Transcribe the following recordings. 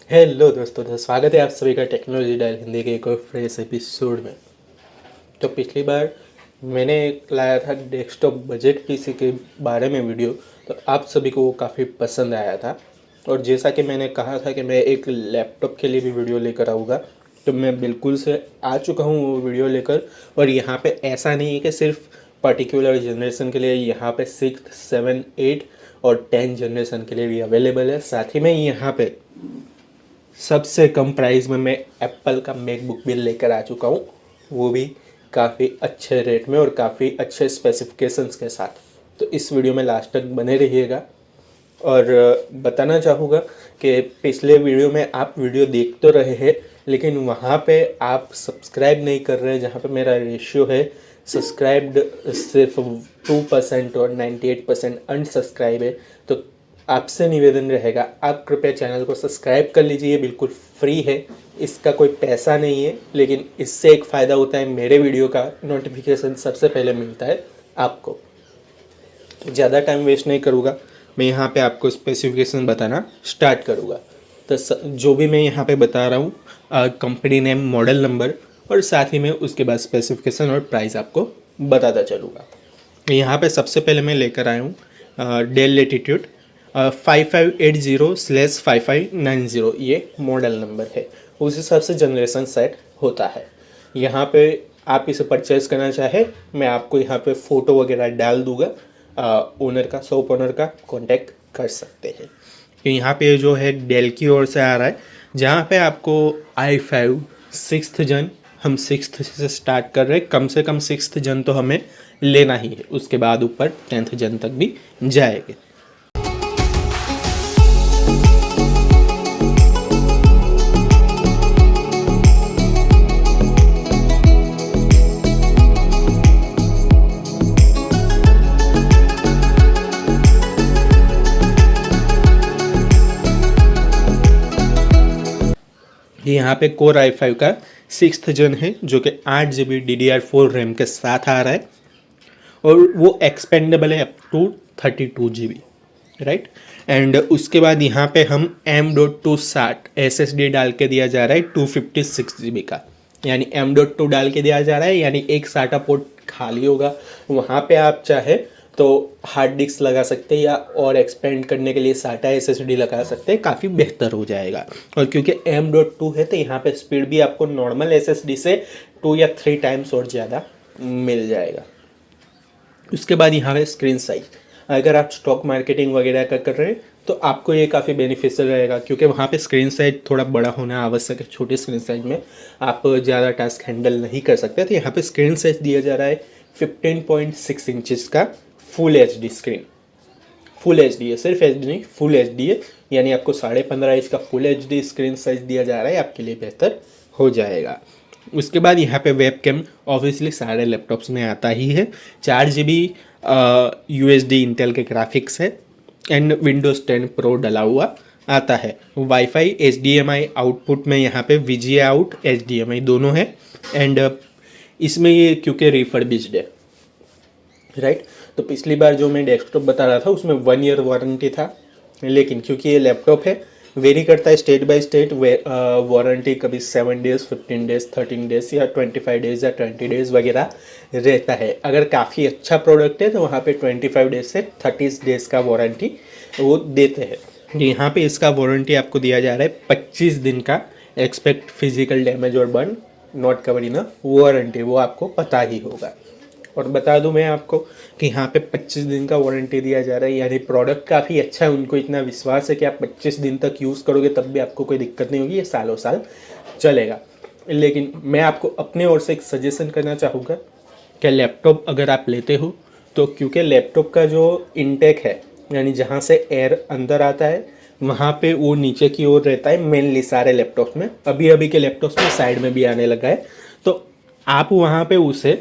Hello दोस्तों, तो स्वागत है आप सभी का टेक्नोलॉजी डायल हिंदी के एक और फ्रेश एपिसोड में। तो पिछली बार मैंने लाया था डेस्कटॉप बजट पीसी के बारे में वीडियो। तो आप सभी को वो काफ़ी पसंद आया था। और जैसा कि मैंने कहा था कि मैं एक लैपटॉप के लिए भी वीडियो लेकर आऊँगा, तो मैं बिल्कुल से आ चुका हूँ वो वीडियो लेकर। और यहाँ पे ऐसा नहीं है कि सिर्फ पर्टिकुलर जनरेशन के लिए, यहाँ पे 6, 7, 8 और 10 जनरेशन के लिए भी अवेलेबल है। साथ ही में यहाँ पे सबसे कम प्राइस में मैं एप्पल का मैकबुक भी लेकर आ चुका हूँ, वो भी काफ़ी अच्छे रेट में और काफ़ी अच्छे स्पेसिफिकेशंस के साथ। तो इस वीडियो में लास्ट तक बने रहिएगा। और बताना चाहूँगा कि पिछले वीडियो में आप वीडियो देख तो रहे हैं, लेकिन वहाँ पे आप सब्सक्राइब नहीं कर रहे हैं, जहाँ पे मेरा रेशियो है सब्सक्राइब्ड सिर्फ 2% और 98% अनसब्सक्राइब है। तो आपसे निवेदन रहेगा, आप कृपया चैनल को सब्सक्राइब कर लीजिए, बिल्कुल फ्री है, इसका कोई पैसा नहीं है। लेकिन इससे एक फ़ायदा होता है, मेरे वीडियो का नोटिफिकेशन सबसे पहले मिलता है आपको। ज़्यादा टाइम वेस्ट नहीं करूँगा, मैं यहाँ पे आपको स्पेसिफिकेशन बताना स्टार्ट करूँगा। तो जो भी मैं यहाँ पे बता रहा हूँ, कंपनी नेम, मॉडल नंबर और साथ ही में उसके बाद स्पेसिफिकेशन और प्राइस आपको बताता चलूँगा। यहाँ पे सबसे पहले मैं लेकर आया हूँ डेल लेटीट्यूड 5580/5590, ये मॉडल नंबर है। उस हिसाब से जनरेशन सेट होता है। यहाँ पे आप इसे परचेज़ करना चाहे, मैं आपको यहाँ पे फ़ोटो वगैरह डाल दूँगा, ओनर का, शॉप ओनर का कांटेक्ट कर सकते हैं। तो यहाँ पे जो है डेल की ओर से आ रहा है, जहाँ पे आपको i5 6th जन, हम 6th से स्टार्ट कर रहे हैं। कम से कम 6th जन तो हमें लेना ही है, उसके बाद ऊपर 10th जन तक भी जाएंगे। यहाँ पे कोर i5 का 6th जन है, जो कि 8 GB DDR4 रैम के साथ आ रहा है और वो एक्सपेंडेबल है up to 32 GB, right. And उसके बाद यहाँ पे हम M.2 SAT SSD डाल के दिया जा रहा है 256 GB का, यानी M.2 डाल के दिया जा रहा है, यानी एक SATA पोर्ट खाली होगा। वहाँ पे आप चाहे तो हार्ड डिस्क लगा सकते हैं या और एक्सपेंड करने के लिए SATA SSD लगा सकते हैं, काफ़ी बेहतर हो जाएगा। और क्योंकि M.2 है तो यहाँ पे स्पीड भी आपको नॉर्मल SSD से 2 या 3 टाइम्स और ज़्यादा मिल जाएगा। उसके बाद यहाँ पे स्क्रीन साइज, अगर आप स्टॉक मार्केटिंग वगैरह का कर रहे हैं तो आपको ये काफ़ी बेनिफिशियल रहेगा, क्योंकि वहाँ पे स्क्रीन साइज थोड़ा बड़ा होना आवश्यक है। छोटी स्क्रीन साइज में आप ज़्यादा टास्क हैंडल नहीं कर सकते। तो यहाँ पे स्क्रीन साइज दिया जा रहा है 15.6 इंचज़ का full HD screen. Full HD है, सिर्फ HD नहीं, फुल HD है, यानी आपको 15.5 इंच का फुल HD स्क्रीन साइज दिया जा रहा है, आपके लिए बेहतर हो जाएगा। उसके बाद यहाँ पे वेब कैम ऑब्वियसली सारे लैपटॉप्स में आता ही है। 4 GB USD इंटेल के ग्राफिक्स है एंड विंडोज़ 10 प्रो डला हुआ आता है। वाईफाई HDMI आउटपुट में यहाँ पे VGA आउट HDMI दोनों है। एंड इसमें ये क्योंकि रिफर्बिश्ड है, राइट। तो पिछली बार जो मैं डेस्कटॉप बता रहा था उसमें 1 ईयर वारंटी था, लेकिन क्योंकि ये लैपटॉप है, वेरी करता है स्टेट बाय स्टेट वारंटी, कभी 7 डेज, 15 डेज, 13 डेज या 25 डेज या 20 डेज वगैरह रहता है। अगर काफ़ी अच्छा प्रोडक्ट है तो वहाँ पे 25 डेज से 30 डेज का वारंटी वो देते हैं। यहाँ पे इसका वारंटी आपको दिया जा रहा है 25 दिन का। एक्सपेक्ट फिजिकल डैमेज और burn not cover in warranty, वो आपको पता ही होगा। और बता दूं मैं आपको कि यहाँ पे 25 दिन का वारंटी दिया जा रहा है, यानी प्रोडक्ट काफ़ी अच्छा है। उनको इतना विश्वास है कि आप 25 दिन तक यूज़ करोगे तब भी आपको कोई दिक्कत नहीं होगी, ये सालों साल चलेगा। लेकिन मैं आपको अपने ओर से एक सजेशन करना चाहूँगा कि लैपटॉप अगर आप लेते हो तो, क्योंकि लैपटॉप का जो इनटेक है, यानी जहाँ से एयर अंदर आता है, वहाँ पे वो नीचे की ओर रहता है मेनली सारे लैपटॉप्स में। अभी अभी के लैपटॉप्स में साइड में भी आने लगा है। तो आप वहाँ पे उसे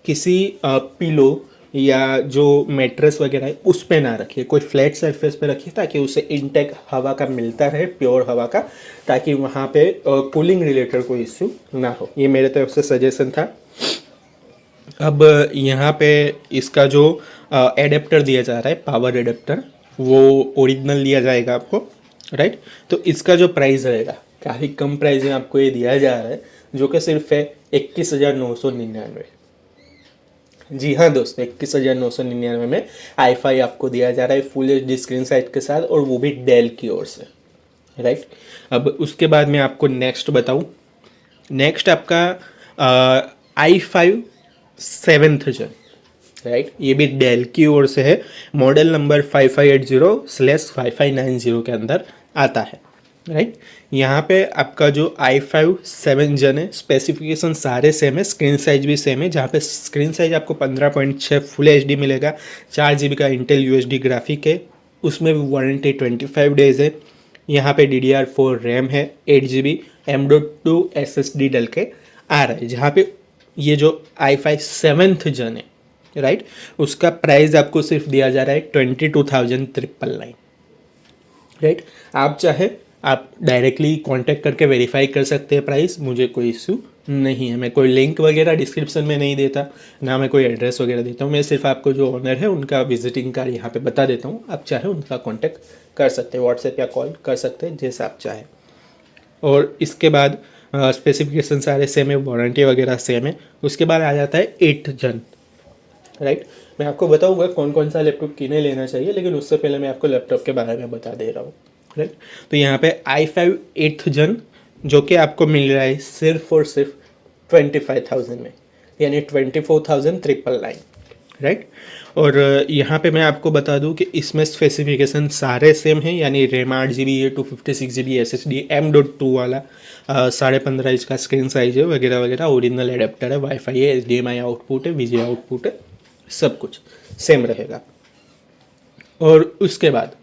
किसी पिलो या जो मैट्रेस वगैरह है उस पे ना रखिए, कोई फ्लैट सरफेस पे रखिए, ताकि उसे इनटेक हवा का मिलता रहे, प्योर हवा का, ताकि वहाँ पे कूलिंग रिलेटेड कोई इश्यू ना हो। ये मेरे तरफ से सजेशन था। अब यहाँ पे इसका जो एडेप्टर दिया जा रहा है, पावर एडेप्टर, वो ओरिजिनल दिया जाएगा आपको। राइट। तो इसका जो प्राइस रहेगा काफ़ी कम प्राइस में आपको ये दिया जा रहा है, जो कि सिर्फ है 21,999। जी हाँ दोस्तों, 21,999 में i5 आपको दिया जा रहा है full H D screen size के साथ, और वो भी डेल की ओर से, राइट। अब उसके बाद मैं आपको नेक्स्ट बताऊँ, नेक्स्ट आपका i5 7th जन, राइट। ये भी डेल की ओर से है, मॉडल नंबर 5580/5590 के अंदर आता है, राइट। यहाँ पे आपका जो i5 7 जन है, स्पेसिफिकेशन सारे सेम है, स्क्रीन साइज भी सेम है, जहाँ पे स्क्रीन साइज आपको 15.6 फुल एच डी मिलेगा, 4 GB का इंटेल UHD ग्राफिक है, उसमें भी वारंटी 25 डेज है। यहाँ पे DDR4 रैम है, 8 GB M.2 SSD डल के आ रहा है, जहाँ पे ये जो i5 7th जन है, राइट, उसका प्राइस आपको सिर्फ दिया जा रहा है 22,999, राइट। आप चाहे आप डायरेक्टली कांटेक्ट करके वेरीफाई कर सकते हैं प्राइस, मुझे कोई इशू नहीं है। मैं कोई लिंक वगैरह डिस्क्रिप्शन में नहीं देता, ना मैं कोई एड्रेस वगैरह देता हूँ। मैं सिर्फ आपको जो ओनर है उनका विजिटिंग कार्ड यहाँ पे बता देता हूँ, आप चाहे उनका कांटेक्ट कर सकते हैं, व्हाट्सएप या कॉल कर सकते हैं, जैसा आप चाहें। और इसके बाद स्पेसिफिकेशन सारे सेम है, वारंटी वगैरह सेम है। उसके बाद आ जाता है 8th जन, राइट। मैं आपको बताऊंगा कौन कौन सा लैपटॉप किन्हें लेना चाहिए, लेकिन उससे पहले मैं आपको लैपटॉप के बारे में बता दे रहा हूँ, राइट। तो यहाँ पे i5 8th जन जो कि आपको मिल रहा है सिर्फ और सिर्फ 25,000 में, यानी 24,999, राइट। और यहाँ पे मैं आपको बता दूँ कि इसमें स्पेसिफिकेशन सारे सेम हैं, यानी रैम 8 GB है, 256 GB SSD, M.2 वाला 15.5 इंच का स्क्रीन साइज है, वगैरह वगैरह। ओरिजिनल एडेप्टर है, वाईफाई है, HDMI आउटपुट है, VGA आउटपुट है, सब कुछ सेम रहेगा। और उसके बाद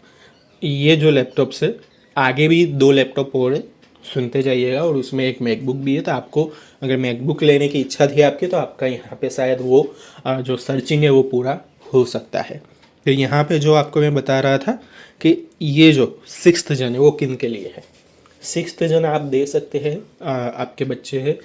ये जो लैपटॉप है, आगे भी 2 लैपटॉप और है, सुनते जाइएगा, और उसमें एक मैकबुक भी है। तो आपको अगर मैकबुक लेने की इच्छा थी आपकी, तो आपका यहाँ पे शायद वो जो सर्चिंग है वो पूरा हो सकता है। तो यहाँ पे जो आपको मैं बता रहा था कि ये जो 6th जन है वो किन के लिए है। 6th जन आप दे सकते हैं, आपके बच्चे हैं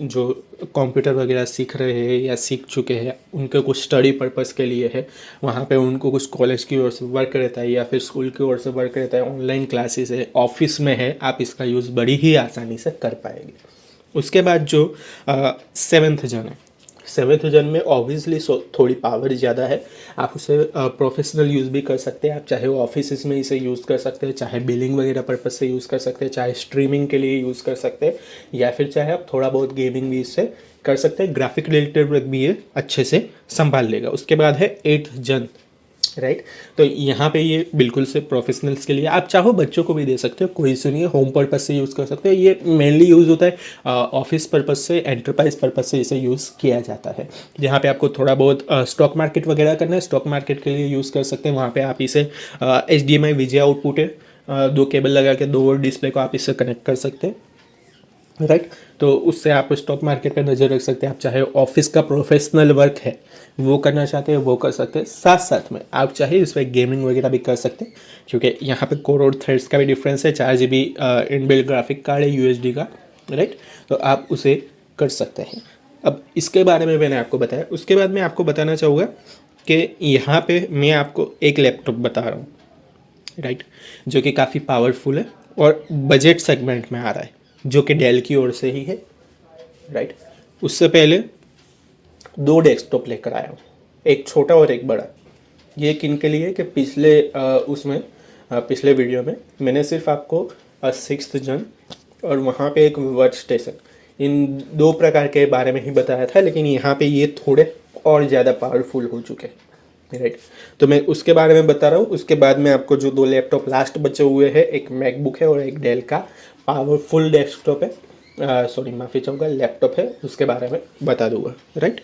जो कंप्यूटर वगैरह सीख रहे हैं या सीख चुके हैं, उनके कुछ स्टडी पर्पस के लिए है, वहाँ पे उनको कुछ कॉलेज की ओर से वर्क रहता है या फिर स्कूल की ओर से वर्क रहता है, ऑनलाइन क्लासेस है, ऑफिस में है, आप इसका यूज़ बड़ी ही आसानी से कर पाएंगे। उसके बाद जो 7th जन है, 7th जन में ऑब्वियसली थोड़ी पावर ज़्यादा है, आप उसे प्रोफेशनल यूज़ भी कर सकते हैं। आप चाहे वो ऑफिस में इसे यूज़ कर सकते हैं, चाहे बिलिंग वगैरह पर्पस से यूज़ कर सकते हैं, चाहे स्ट्रीमिंग के लिए यूज़ कर सकते हैं, या फिर चाहे आप थोड़ा बहुत गेमिंग भी इससे कर सकते हैं। ग्राफिक रिलेटेड भी ये अच्छे से संभाल लेगा। उसके बाद है 8th जन, राइट। तो यहाँ पे ये बिल्कुल से प्रोफेशनल्स के लिए, आप चाहो बच्चों को भी दे सकते हो, कोई इशू नहीं है, होम पर्पज से यूज़ कर सकते हो। ये मेनली यूज़ होता है ऑफिस पर्पज से, एंटरप्राइज पर्पज से इसे यूज़ किया जाता है। जहाँ पे आपको थोड़ा बहुत स्टॉक मार्केट वगैरह करना है, स्टॉक मार्केट के लिए यूज़ कर सकते हैं। वहाँ पर आप इसे HDMI VGA आउटपुट है, 2 केबल लगा के 2 डिस्प्ले को आप इससे कनेक्ट कर सकते हैं, राइट। तो उससे आप स्टॉक मार्केट पे नज़र रख सकते हैं। आप चाहे ऑफिस का प्रोफेशनल वर्क है वो करना चाहते हैं वो कर सकते हैं, साथ साथ में आप चाहे इस पर गेमिंग वगैरह भी कर सकते हैं, क्योंकि यहाँ पे कोर और थ्रेड्स का भी डिफरेंस है। 4 GB इनबिल्ट ग्राफिक कार्ड है UHD का, राइट। तो आप उसे कर सकते हैं। अब इसके बारे में मैंने आपको बताया। उसके बाद मैं आपको बताना चाहूँगा कि यहाँ पे मैं आपको एक लैपटॉप बता रहा हूँ, राइट, जो कि काफ़ी पावरफुल है और बजट सेगमेंट में आ रहा है, जो कि डेल की ओर से ही है, राइट। उससे पहले 2 डेस्कटॉप लेकर आया हूँ, एक छोटा और एक बड़ा। ये किन के लिए कि पिछले वीडियो में मैंने सिर्फ आपको 6th जन और वहाँ पे एक वर्क स्टेशन, इन 2 प्रकार के बारे में ही बताया था, लेकिन यहाँ पे ये थोड़े और ज़्यादा पावरफुल हो चुके हैं, राइट। तो मैं उसके बारे में बता रहा हूँ। उसके बाद में आपको जो 2 लैपटॉप लास्ट बचे हुए हैं, एक मैकबुक है और एक डेल का पावरफुल डेस्कटॉप है, माफ़ी चाहूँगा, लैपटॉप है, उसके बारे में बता दूंगा, राइट।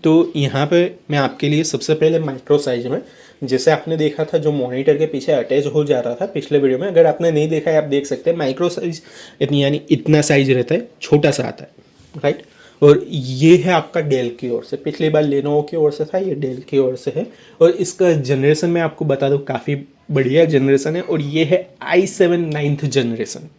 तो यहाँ पे मैं आपके लिए सबसे पहले माइक्रो साइज में, जैसे आपने देखा था जो मॉनिटर के पीछे अटैच हो जा रहा था पिछले वीडियो में, अगर आपने नहीं देखा है आप देख सकते हैं। माइक्रो साइज यानी इतना साइज रहता है, छोटा सा आता है, राइट। और ये है आपका डेल की ओर से, पिछली बार लेनोवो की ओर से था, ये डेल की ओर से है। और इसका जनरेशन मैं आपको बता दूँ, काफ़ी बढ़िया जनरेशन है, और ये है i7 9th जनरेशन,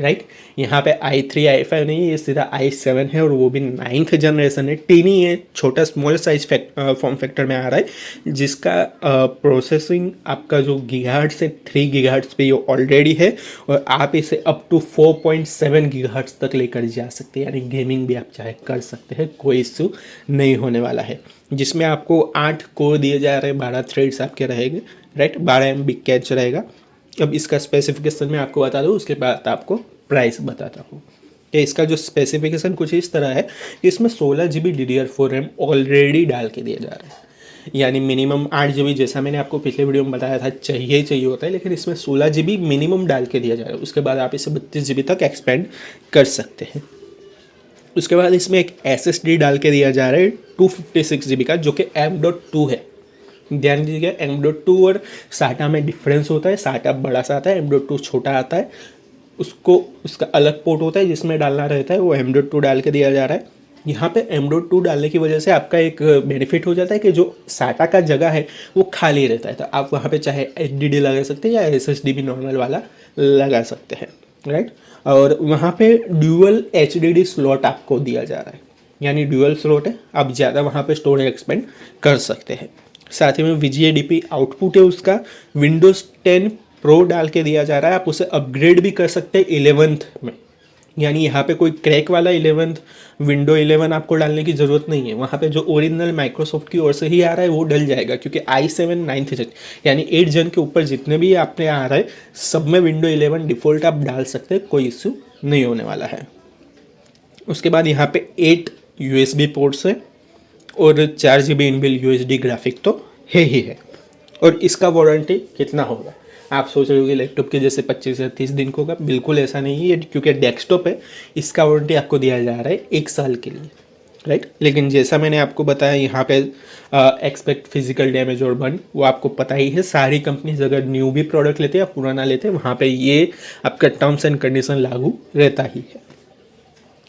राइट। यहाँ पे i3 i5 नहीं है, ये सीधा i7 है और वो भी 9th जनरेशन है, टीनी है, छोटा स्मॉल साइज फॉर्म फैक्टर में आ रहा है, जिसका प्रोसेसिंग आपका जो गीगाहर्ट्ज़ है 3 गीगाहर्ट्ज़ पे ये ऑलरेडी है और आप इसे अप टू 4.7 गीगाहर्ट्ज़ तक लेकर जा सकते हैं, यानी गेमिंग भी आप चाहे कर सकते हैं, कोई इशू नहीं होने वाला है। जिसमें आपको 8 कोर दिए जा रहे हैं, 12 थ्रेड्स आपके रहेंगे, राइट, 12 MB कैच रहेगा। अब इसका स्पेसिफिकेशन मैं आपको बता दूँ, उसके बाद आपको प्राइस बताता हूँ कि इसका जो स्पेसिफिकेशन कुछ इस तरह है कि इसमें 16 GB DDR4 रैम ऑलरेडी डाल के दिया जा रहा है, यानी मिनिमम 8 GB, जैसा मैंने आपको पिछले वीडियो में बताया था चाहिए होता है, लेकिन इसमें 16 GB मिनिमम डाल के दिया जा रहा है। उसके बाद आप इसे 32 GB तक एक्सपेंड कर सकते हैं। उसके बाद इसमें एक SSD डाल के दिया जा रहा है 256 GB का, जो कि M.2 है। ध्यान दीजिएगा, M.2 और साटा में डिफरेंस होता है, साटा बड़ा सा आता है, M.2 छोटा आता है, उसको उसका अलग पोर्ट होता है जिसमें डालना रहता है, वो M.2 डाल के दिया जा रहा है। यहाँ पे M.2 डालने की वजह से आपका एक बेनिफिट हो जाता है कि जो साटा का जगह है वो खाली रहता है, तो आप वहाँ पे चाहे HDD लगा सकते हैं या SSD भी नॉर्मल वाला लगा सकते हैं, राइट। और वहाँ पे ड्यूअल HDD स्लॉट आपको दिया जा रहा है, यानी ड्यूअल स्लॉट है, आप ज़्यादा वहाँ पे स्टोरेज एक्सपेंड कर सकते हैं। साथ ही में VGA-DP आउटपुट है उसका, Windows 10 Pro डाल के दिया जा रहा है, आप उसे अपग्रेड भी कर सकते हैं 11th में, यानी यहाँ पे कोई क्रैक वाला 11th विंडो 11 आपको डालने की ज़रूरत नहीं है, वहाँ पे जो ओरिजिनल माइक्रोसॉफ्ट की ओर से ही आ रहा है वो डल जाएगा, क्योंकि i7 9th जन यानी 8 जन के ऊपर जितने भी आपने आ रहा है सब में विंडो 11 डिफ़ॉल्ट आप डाल सकते हैं, कोई इशू नहीं होने वाला है। उसके बाद यहाँ पे 8 USB पोर्ट्स है और 4 GB इनबिल्ट USD ग्राफिक तो है ही है। और इसका वारंटी कितना होगा? आप सोच रहे हो कि लैपटॉप के जैसे 25 से 30 दिन को होगा, बिल्कुल ऐसा नहीं है, क्योंकि डेस्कटॉप है, इसका वारंटी आपको दिया जा रहा है 1 साल के लिए, राइट। लेकिन जैसा मैंने आपको बताया यहाँ पे एक्सपेक्ट फिजिकल डैमेज और बर्न, वो आपको पता ही है, सारी कंपनीज अगर न्यू भी प्रोडक्ट लेते हैं या पुराना लेते हैं वहाँ पे ये आपका टर्म्स एंड कंडीशन लागू रहता ही है।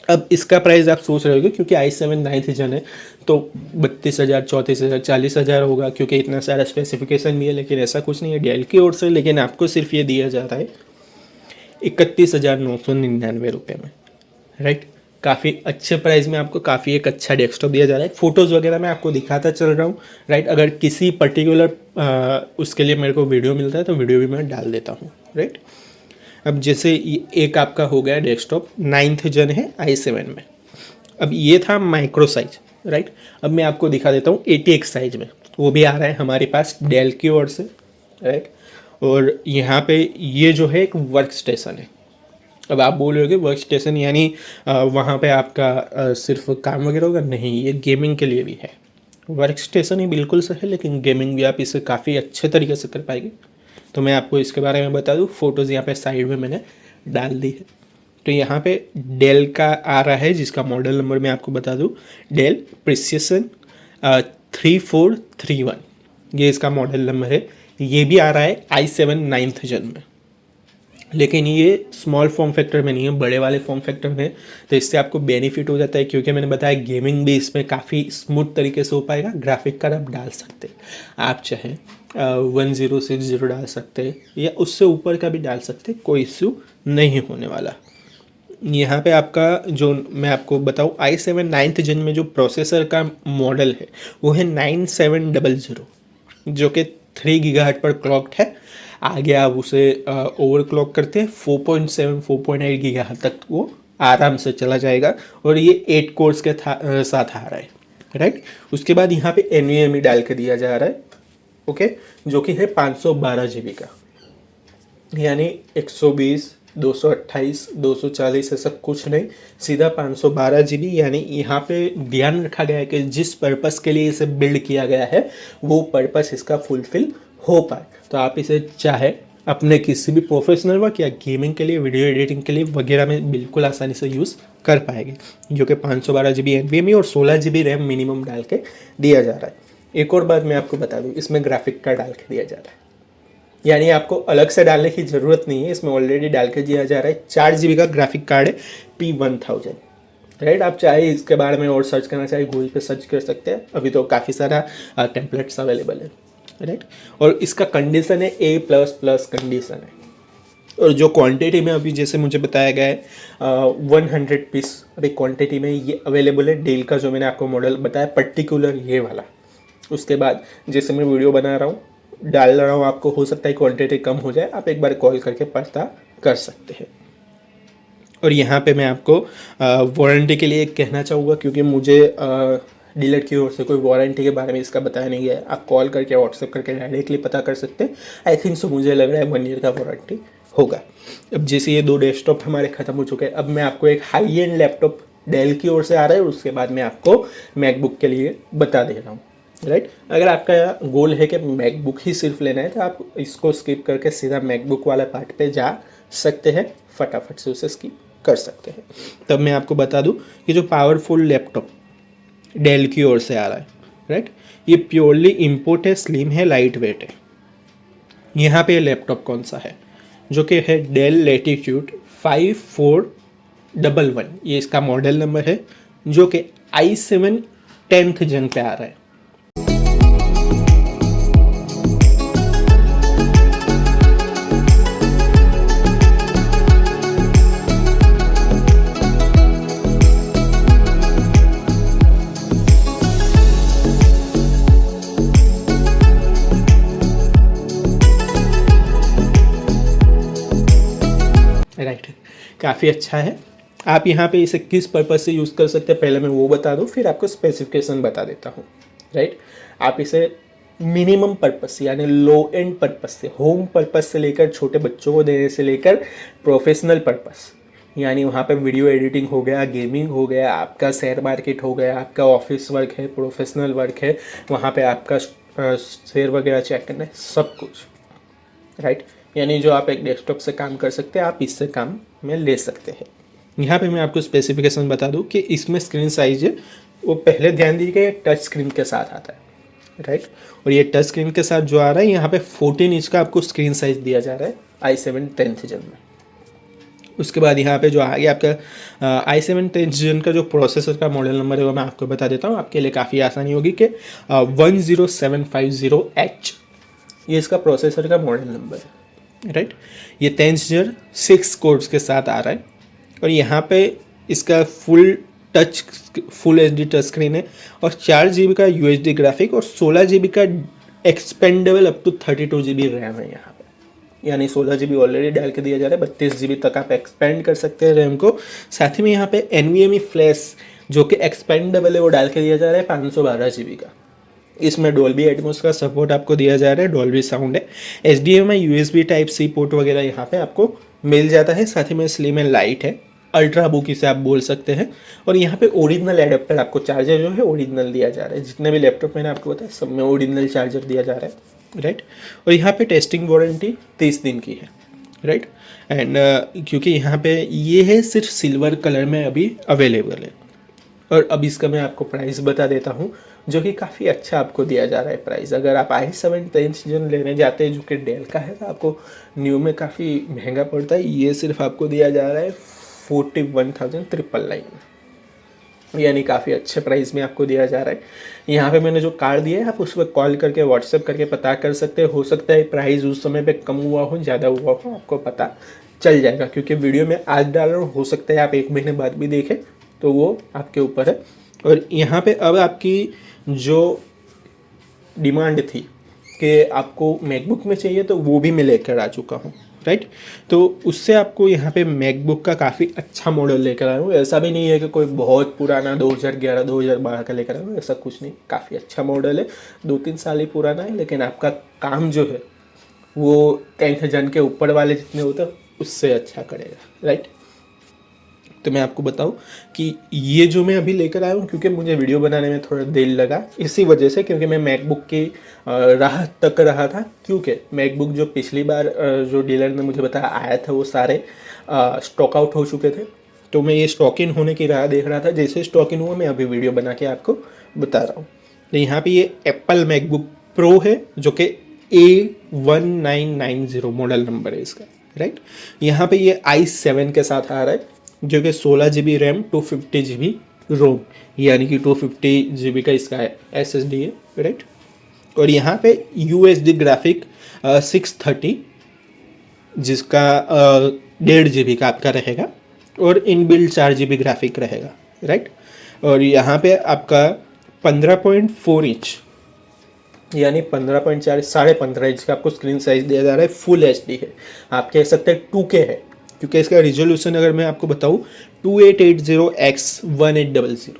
अब इसका प्राइस आप सोच रहे होगे, क्योंकि i7 9th जन है तो 32,000, 34,000, 40,000 होगा, क्योंकि इतना सारा स्पेसिफिकेशन भी है, लेकिन ऐसा कुछ नहीं है डेल की ओर से। लेकिन आपको सिर्फ ये दिया जाता है 31,999 रुपये में, राइट। काफ़ी अच्छे प्राइस में आपको काफ़ी एक अच्छा डेस्कटॉप दिया जा रहा है। फ़ोटोज़ वगैरह मैं आपको दिखाता चल रहा हूँ, राइट। अगर किसी पर्टिकुलर उसके लिए मेरे को वीडियो मिलता है तो वीडियो भी मैं डाल देता हूँ, राइट। अब जैसे एक आपका हो गया डेस्कटॉप 9th जन है i7 में, अब ये था माइक्रो साइज, राइट। अब मैं आपको दिखा देता हूँ 80x साइज में, वो भी आ रहा है हमारे पास डेल की ओर से, राइट। और यहाँ पे ये जो है एक वर्क स्टेशन है। अब आप बोल रहे हो कि वर्क स्टेशन यानी वहाँ पे आपका सिर्फ काम वगैरह होगा, नहीं, ये गेमिंग के लिए भी है। वर्क स्टेशन ही बिल्कुल सही है, लेकिन गेमिंग भी आप इसे काफ़ी अच्छे तरीके से कर पाएंगे। तो मैं आपको इसके बारे में बता दूं, फोटोज़ यहाँ पे साइड में मैंने डाल दी है। तो यहाँ पे डेल का आ रहा है, जिसका मॉडल नंबर मैं आपको बता दूं, डेल प्रिसिशन 3431, ये इसका मॉडल नंबर है। ये भी आ रहा है i7 9th जन में, लेकिन ये स्मॉल फॉर्म फैक्टर में नहीं है, बड़े वाले फॉर्म फैक्टर में। तो इससे आपको बेनिफिट हो जाता है, क्योंकि मैंने बताया गेमिंग भी इसमें काफ़ी स्मूथ तरीके से हो पाएगा। ग्राफिक कार्ड आप डाल सकते हैं, आप चाहे 1060 डाल सकते हैं या उससे ऊपर का भी डाल सकते हैं, कोई इश्यू नहीं होने वाला। यहाँ पे आपका जो मैं आपको बताऊँ i7 9th जन में जो प्रोसेसर का मॉडल है वो है 9700, जो कि 3 गीगाहर्ट्ज़ पर क्लॉक्ड है। आगे आप उसे ओवर क्लॉक करते हैं 4.7 4.8 गीगाहर्ट्ज़ तक वो आराम से चला जाएगा, और ये 8 कोर्स के साथ आ रहा है, राइट। उसके बाद यहाँ पे NVMe डाल के दिया जा रहा है, ओके, जो कि है 512 GB का, यानी 120, 228, 240 ऐसा कुछ नहीं, सीधा 512 GB। यानी यहाँ पे ध्यान रखा गया है कि जिस पर्पस के लिए इसे बिल्ड किया गया है वो पर्पस इसका फुलफिल हो पाए। तो आप इसे चाहे अपने किसी भी प्रोफेशनल वर्क या गेमिंग के लिए, वीडियो एडिटिंग के लिए वगैरह में बिल्कुल आसानी से यूज़ कर पाएंगे, जो कि 512 GB NVMe और 16 GB रैम मिनिमम डाल के दिया जा रहा है। एक और बात मैं आपको बता दूँ, इसमें ग्राफिक कार्ड डाल के दिया जा रहा है, यानी आपको अलग से डालने की ज़रूरत नहीं है, इसमें ऑलरेडी डाल के दिया जा रहा है। 4 GB का ग्राफिक कार्ड है P1000, राइट। आप चाहे इसके बारे में और सर्च करना चाहे गूगल पे सर्च कर सकते हैं, अभी तो काफ़ी सारा टेम्पलेट्स अवेलेबल है, राइट। और इसका कंडीशन है A++ कंडीशन है, और जो क्वांटिटी में अभी जैसे मुझे बताया गया है 100 पीस अभी क्वांटिटी में ये अवेलेबल है। डेल का जो मैंने आपको मॉडल बताया पर्टिकुलर ये वाला। उसके बाद जैसे मैं वीडियो बना रहा हूँ डाल रहा हूँ, आपको हो सकता है क्वांटिटी कम हो जाए, आप एक बार कॉल करके पता कर सकते हैं। और यहाँ पे मैं आपको वारंटी के लिए कहना चाहूँगा, क्योंकि मुझे डीलर की ओर से कोई वारंटी के बारे में इसका बताया नहीं गया है। आप कॉल करके व्हाट्सएप करके डायरेक्टली पता कर सकते हैं। आई थिंक सो मुझे लग रहा है 1 ईयर का वारंटी होगा। अब जैसे ये 2 डेस्कटॉप हमारे ख़त्म हो चुके हैं, अब मैं आपको एक हाई एंड लैपटॉप डेल की ओर से आ रहा है, और उसके बाद मैं आपको मैकबुक के लिए बता दे रहा हूँ, राइट। अगर आपका गोल है कि मैकबुक ही सिर्फ लेना है तो आप इसको स्किप करके सीधा मैकबुक वाला पार्ट पे जा सकते हैं, फटाफट से उसे स्किप कर सकते हैं। तब मैं आपको बता दूं कि जो पावरफुल लैपटॉप डेल की ओर से आ रहा है, राइट, ये प्योरली इम्पोर्ट है, स्लिम है, लाइट वेट है। यहाँ पे लैपटॉप कौन सा है, जो कि है डेल लैटिट्यूड 5411, ये इसका मॉडल नंबर है, जो कि i7 10th जन पे आ रहा है। राइट, काफ़ी अच्छा है। आप यहाँ पे इसे किस पर्पज़ से यूज़ कर सकते हैं पहले मैं वो बता दूँ, फिर आपको स्पेसिफिकेशन बता देता हूँ, राइट। आप इसे मिनिमम पर्पज़ यानी लो एंड पर्पज़ से, होम पर्पज़ से लेकर छोटे बच्चों को देने से लेकर प्रोफेशनल पर्पज़ यानी वहाँ पे वीडियो एडिटिंग हो गया, गेमिंग हो गया, आपका शेयर मार्केट हो गया, आपका ऑफिस वर्क है, प्रोफेशनल वर्क है, वहाँ पे आपका शेयर वगैरह चेक करना है, सब कुछ, राइट। यानी जो आप एक डेस्कटॉप से काम कर सकते हैं आप इससे काम में ले सकते हैं। यहाँ पे मैं आपको स्पेसिफिकेशन बता दूँ कि इसमें स्क्रीन साइज है वो पहले ध्यान दीजिए टच स्क्रीन के साथ आता है, राइट। और ये टच स्क्रीन के साथ जो आ रहा है यहाँ पे 14 इंच का आपको स्क्रीन साइज दिया जा रहा है i7 10th जन में। उसके बाद यहाँ पे जो आगे आपका i7 10th जन का जो प्रोसेसर का मॉडल नंबर है वो मैं आपको बता देता हूँ, आपके लिए काफ़ी आसानी होगी कि 10750H ये इसका प्रोसेसर का मॉडल नंबर है, राइट। ये 10th जन 6 कोर्स के साथ आ रहा है, और यहाँ पे इसका फुल HD टच स्क्रीन है, और 4 GB का UHD ग्राफिक और 16 GB का expandable up to 32 GB RAM है यहाँ पे। यानी 16 GB ऑलरेडी डाल के दिया जा रहा है, 32 GB तक आप एक्सपेंड कर सकते हैं रैम को। साथ ही में यहाँ पे NVMe फ्लैश जो कि एक्सपेंडेबल है वो डाल के दिया जा रहा है 512 GB का। इसमें डॉल्बी एटमॉस का सपोर्ट आपको दिया जा रहा है, डॉल्बी साउंड है, HDMI USB type C port वगैरह यहाँ पे आपको मिल जाता है। साथ ही में स्लिम एंड लाइट है, अल्ट्रा बुक इसे आप बोल सकते हैं। और यहाँ पे ओरिजिनल एडेप्टर आपको चार्जर जो है ओरिजिनल दिया जा रहा है, जितने भी लैपटॉप मैंने आपको बताया सब में ओरिजिनल चार्जर दिया जा रहा है, राइट। और यहाँ पे टेस्टिंग वारंटी 30 दिन की है, राइट। एंड क्योंकि यहाँ पे ये है सिर्फ सिल्वर कलर में अभी अवेलेबल है। और अब इसका मैं आपको प्राइस बता देता हूँ जो कि काफ़ी अच्छा आपको दिया जा रहा है प्राइस। अगर आप i7 10th जन लेने जाते हैं जो कि डेल का है तो आपको न्यू में काफ़ी महंगा पड़ता है। ये सिर्फ आपको दिया जा रहा है 41,999 यानी काफ़ी अच्छे प्राइस में आपको दिया जा रहा है। यहाँ पे मैंने जो कार्ड दिया है आप उस पर कॉल करके व्हाट्सएप करके पता कर सकते हैं। हो सकता है प्राइस उस समय पे कम हुआ हो, ज़्यादा हुआ हो, आपको पता चल जाएगा क्योंकि वीडियो में आज डाल रहा हूँ। हो सकता है आप 1 महीने बाद भी देखें, तो वो आपके ऊपर है। और यहाँ पे अब आपकी जो डिमांड थी कि आपको मैकबुक में चाहिए तो वो भी मैं लेकर आ चुका हूँ, राइट। तो उससे आपको यहाँ पे मैकबुक का काफ़ी अच्छा मॉडल लेकर आया हूँ। ऐसा भी नहीं है कि कोई बहुत पुराना 2011 2012 का लेकर आया हूँ, ऐसा कुछ नहीं। काफ़ी अच्छा मॉडल है, 2-3 साल ही पुराना है, लेकिन आपका काम जो है वो 10th जन के ऊपर वाले जितने होते हैं उससे अच्छा करेगा, राइट। तो मैं आपको बताऊं कि ये जो मैं अभी लेकर आया हूँ, क्योंकि मुझे वीडियो बनाने में थोड़ा देर लगा इसी वजह से, क्योंकि मैं मैकबुक की राह तक रहा था। क्योंकि मैकबुक जो पिछली बार जो डीलर ने मुझे बताया आया था वो सारे स्टॉक आउट हो चुके थे, तो मैं ये स्टॉक इन होने की राह देख रहा था। जैसे स्टॉक इन हुआ मैं अभी वीडियो बना के आपको बता रहा हूँ। तो यहाँ पर ये एप्पल मैकबुक प्रो है जो कि A1990 मॉडल नंबर है इसका, राइट। यहाँ पे ये i7 के साथ आ रहा है जो कि 16 GB रैम 250 GB रोम यानी कि 250 GB का इसका SSD है, राइट। और यहाँ पे UHD ग्राफिक 630 जिसका 1.5 GB का आपका रहेगा और इनबिल्ट 4 GB ग्राफिक रहेगा, राइट। और यहाँ पे आपका 15.4 इंच यानी 15.4 15.5 इंच का आपको स्क्रीन साइज दिया जा रहा है। फुल एचडी है, आप कह सकते हैं 2K है, क्योंकि इसका रिजोल्यूशन अगर मैं आपको बताऊँ 2880x1800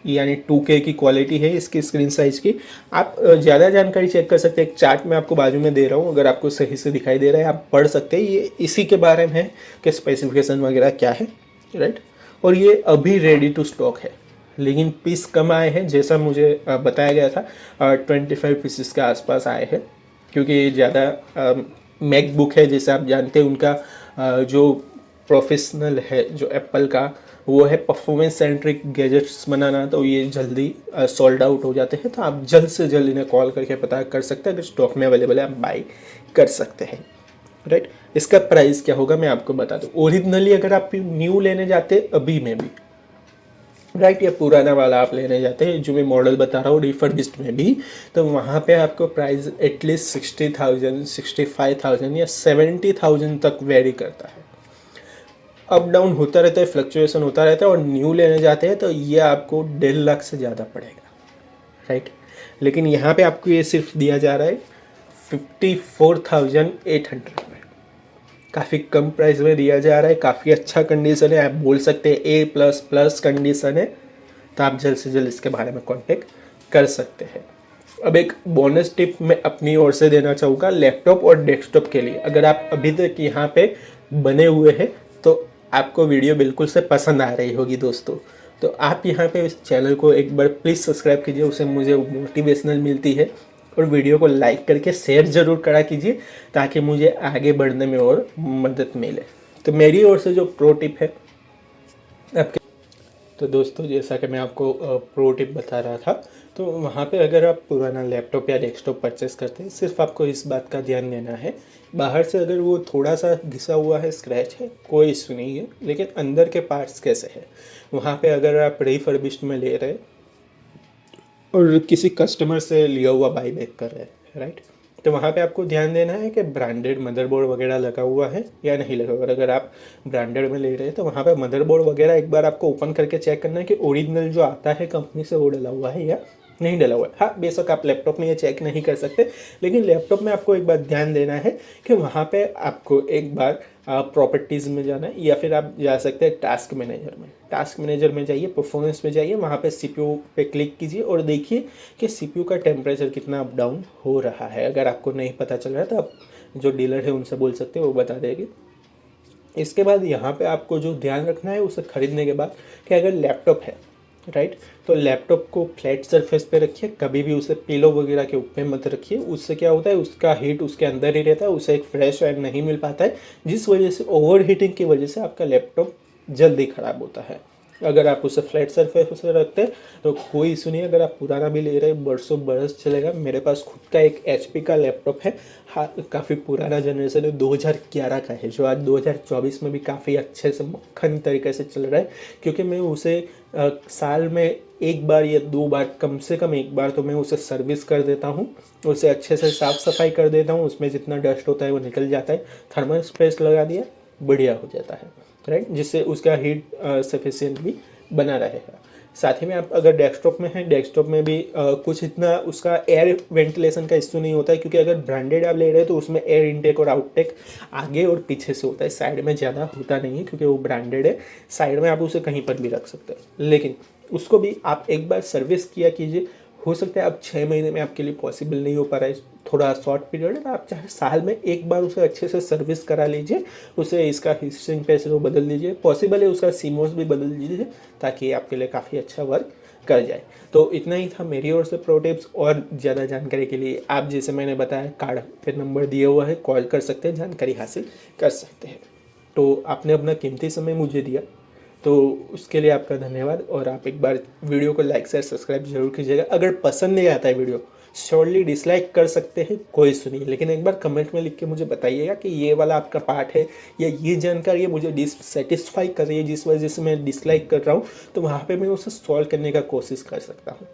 यानी 2K की क्वालिटी है इसकी स्क्रीन साइज की। आप ज़्यादा जानकारी चेक कर सकते हैं, एक चार्ट मैं आपको बाजू में दे रहा हूँ, अगर आपको सही से दिखाई दे रहा है आप पढ़ सकते हैं। ये इसी के बारे में है कि स्पेसिफिकेशन वगैरह क्या है, राइट। और ये अभी रेडी टू स्टॉक है, लेकिन पीस कम आए हैं जैसा मुझे बताया गया था। 25 पीसेस के आसपास आए हैं, क्योंकि ज़्यादा मैकबुक है जैसे आप जानते हैं उनका जो प्रोफेशनल है जो एप्पल का, वो है परफॉर्मेंस सेंट्रिक गैजेट्स बनाना, तो ये जल्दी सोल्ड आउट हो जाते हैं। तो आप जल्द से जल्द इन्हें कॉल करके पता कर सकते हैं, अगर स्टॉक में अवेलेबल है आप बाई कर सकते हैं, राइट। इसका प्राइस क्या होगा मैं आपको बता दूं। ओरिजिनली अगर आप न्यू लेने जाते अभी में भी, राइट, या पुराना वाला आप लेने जाते हैं जो मैं मॉडल बता रहा हूँ रिफर्बिश्ड में भी, तो वहाँ पे आपको प्राइस एटलीस्ट 60,000 65,000 या 70,000 तक वेरी करता है। अप डाउन होता रहता है, फ्लक्चुएशन होता रहता है। और न्यू लेने जाते हैं तो ये आपको 1.5 लाख से ज़्यादा पड़ेगा, राइट। लेकिन यहाँ पे आपको ये सिर्फ दिया जा रहा है 54,800 में, काफ़ी कम प्राइस में दिया जा रहा है, काफ़ी अच्छा कंडीशन है, आप बोल सकते हैं A++ कंडीशन है। तो आप जल्द से जल्द इसके बारे में कांटेक्ट कर सकते हैं। अब एक बोनस टिप मैं अपनी ओर से देना चाहूँगा लैपटॉप और डेस्कटॉप के लिए। अगर आप अभी तक यहाँ पे बने हुए हैं तो आपको वीडियो बिल्कुल से पसंद आ रही होगी दोस्तों। तो आप यहाँ पे इस चैनल को एक बार प्लीज़ सब्सक्राइब कीजिए, उससे मुझे मोटिवेशनल मिलती है। और वीडियो को लाइक करके शेयर ज़रूर करा कीजिए ताकि मुझे आगे बढ़ने में और मदद मिले। तो मेरी ओर से जो प्रो टिप है आपके, तो दोस्तों जैसा कि मैं आपको प्रो टिप बता रहा था, तो वहाँ पे अगर आप पुराना लैपटॉप या डेस्कटॉप परचेस करते हैं, सिर्फ आपको इस बात का ध्यान देना है, बाहर से अगर वो थोड़ा सा घिसा हुआ है, स्क्रैच है, कोई इशू नहीं है, लेकिन अंदर के पार्ट्स कैसे हैं वहाँ पे अगर आप रिफर्बिश्ड में ले रहे और किसी कस्टमर से लिया हुआ बाई बैक कर रहे हैं, राइट, तो वहाँ पे आपको ध्यान देना है कि ब्रांडेड मदरबोर्ड वगैरह लगा हुआ है या नहीं लगा हुआ। अगर आप ब्रांडेड में ले रहे हैं तो वहाँ पे मदरबोर्ड वगैरह एक बार आपको ओपन करके चेक करना है कि ओरिजिनल जो आता है कंपनी से वो डला हुआ है या नहीं डला हुआ है। हाँ, बेशक आप लैपटॉप में ये चेक नहीं कर सकते, लेकिन लैपटॉप में आपको एक बार ध्यान देना है कि वहाँ पे आपको एक बार प्रॉपर्टीज़ में जाना है, या फिर आप जा सकते हैं टास्क मैनेजर में। टास्क मैनेजर में जाइए, परफॉर्मेंस में जाइए, वहाँ पे सीपीयू पे क्लिक कीजिए और देखिए कि सीपीयू का टेम्परेचर कितना अप डाउन हो रहा है। अगर आपको नहीं पता चल रहा है तो आप जो डीलर है उनसे बोल सकते हैं, वो बता देंगे। इसके बाद यहाँ पे आपको जो ध्यान रखना है उसे खरीदने के बाद कि अगर लैपटॉप है, राइट, तो लैपटॉप को फ्लैट सरफेस पे रखिए, कभी भी उसे पिलो वगैरह के ऊपर मत रखिए। उससे क्या होता है, उसका हीट उसके अंदर ही रहता है, उसे एक फ्रेश एयर नहीं मिल पाता है, जिस वजह से ओवर हीटिंग की वजह से आपका लैपटॉप जल्दी ख़राब होता है। अगर आप उसे फ्लैट सरफेस पे रखते हैं तो कोई इशू नहीं है। अगर आप पुराना भी ले रहे हैं, बरसों बरस चलेगा। मेरे पास खुद का एक HP का लैपटॉप है, हाँ, काफ़ी पुराना जनरेशन है, 2011 का है, जो आज 2024 में भी काफ़ी अच्छे से मक्खन तरीके से चल रहा है। क्योंकि मैं उसे साल में एक बार या 2 बार, कम से कम एक बार तो मैं उसे सर्विस कर देता हूँ, उसे अच्छे से साफ़ सफाई कर देता हूँ, उसमें जितना डस्ट होता है वो निकल जाता है, थर्मल स्पेस लगा दिया, बढ़िया हो जाता है, राइट, जिससे उसका हीट सफिशिएंट भी बना रहेगा। साथ ही में आप अगर डेस्कटॉप में हैं, डेस्कटॉप में भी कुछ इतना उसका एयर वेंटिलेशन का इशू नहीं होता है, क्योंकि अगर ब्रांडेड आप ले रहे हैं तो उसमें एयर इनटेक और आउटटेक आगे और पीछे से होता है, साइड में ज़्यादा होता नहीं है, क्योंकि वो ब्रांडेड है। साइड में आप उसे कहीं पर भी रख सकते हैं, लेकिन उसको भी आप एक बार सर्विस किया कीजिए। हो सकता है अब 6 महीने में आपके लिए पॉसिबल नहीं हो पा रहा है, थोड़ा शॉर्ट पीरियड है, आप चाहे साल में एक बार उसे अच्छे से सर्विस करा लीजिए, उसे इसका हीटिंग प्रेशर वो बदल लीजिए, पॉसिबल है उसका सीमोस भी बदल लीजिए, ताकि आपके लिए काफ़ी अच्छा वर्क कर जाए। तो इतना ही था मेरी ओर से प्रो टिप्स। और ज़्यादा जानकारी के लिए आप, जैसे मैंने बताया, कार्ड पे नंबर दिया हुआ है, कॉल कर सकते हैं, जानकारी हासिल कर सकते हैं। तो आपने अपना कीमती समय मुझे दिया, तो उसके लिए आपका धन्यवाद। और आप एक बार वीडियो को लाइक शेयर सब्सक्राइब जरूर कीजिएगा। अगर पसंद नहीं आता है वीडियो, श्योरली डिसलाइक कर सकते हैं, कोई सुनिए, लेकिन एक बार कमेंट में लिख के मुझे बताइएगा कि ये वाला आपका पार्ट है या ये जानकारी है मुझे डिससेटिस्फाई कर रही है, जिस वजह से मैं डिसलाइक कर रहा हूँ, तो वहाँ पे मैं उसे सॉल्व करने का कोशिश कर सकता हूँ।